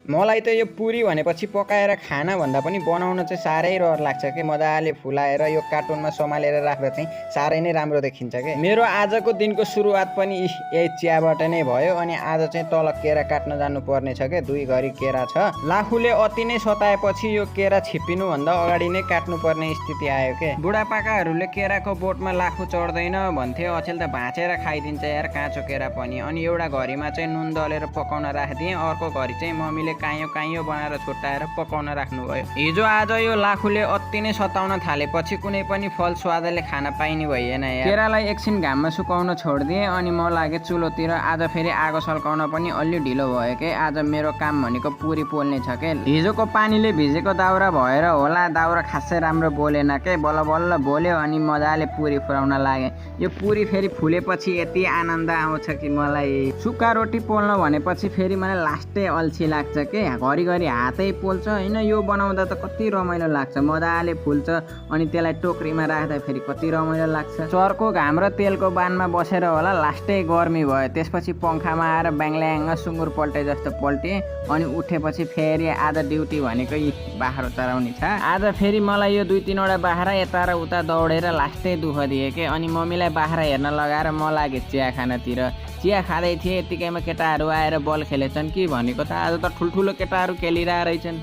मलाई त यो पुरी भनेपछि पकाएर खाना भन्दा पनि बनाउन चाहिँ साह्रै रहर लाग्छ कि मजाले फुलाएर यो कार्टुनमा सम्हालेर राख्दा चाहिँ साह्रै नै राम्रो देखिन्छ के। मेरो आजको दिनको सुरुवात पनि यही चियाबाट नै भयो। अनि आज चाहिँ तल केरा काट्न जानु पर्ने छ के। 2 घरी केरा छ। लाखुले अति नै सताएपछि यो केरा छिप्पिनुभन्दा अगाडि नै काट्नुपर्ने स्थिति आयो के। बुढापाकाहरूले केराको बोटमा लाखु चढ्दैन भन्थे, अचेल त भाँचेर खाइदिन्छ यार काँचो केरा पनि। अनि एउटा घरीमा चाहिँ नुन दलेर पकाउन राखिदिएँ, अर्को घरी चाहिँ मम्मीले काइयो बनाएर छुट्टाएर पकाउन राख्नुभयो। हिजो आज यो लाखुले अति नै सताउन थालेपछि कुनै पनि फल स्वादले खान पाइने भइएन यार। केरालाई एकछिन घाममा सुकाउन छोडिदिएँ अनि म लागे चुलोतिर। आज फेरि आगो सल्काउन पनि अलि ढिलो भयो के। आज मेरो काम भनेको पुरी पोल्ने छ के। हिजोको पानीले भिजेको दाउरा भएर होला, दाउरा खासै राम्रो बोलेन के। बल्ल बल्ल बोल्यो अनि मजाले पुरी फुलाउन लागे। यो पुरी फेरि फुलेपछि यति आनन्द आउँछ कि मलाई। सुक्खा रोटी पोल्न भनेपछि फेरि मलाई लास्टै अल्छी लाग्छ के। घरिघरि हातै पोल्छ होइन। यो बनाउँदा त कति रमाइलो लाग्छ, मजाले फुल्छ अनि त्यसलाई टोकरीमा राख्दा फेरि कति रमाइलो लाग्छ। चर्को घाम र तेलको बानमा बसेर होला लास्टै गर्मी भयो। त्यसपछि पङ्खामा आएर ब्याङ्ल्याङ्ग सुँगुर पल्टे जस्तो पल्टेँ अनि उठेपछि फेरि आज ड्युटी भनेको यी बाख्रो चराउने छ। आज फेरि मलाई यो 2-3वटा बाख्रा यता र उता दौडेर लास्टै दुःख दिए के। अनि मम्मीलाई बाख्रा हेर्न लगाएर म लागेँ चिया खानातिर। चिया खाँदै थिएँ यतिकैमा केटाहरू आएर बल खेलेछन् कि भनेको त आज त ठुल्ठुलो केटाहरू खेलिरहेको रहेछन्।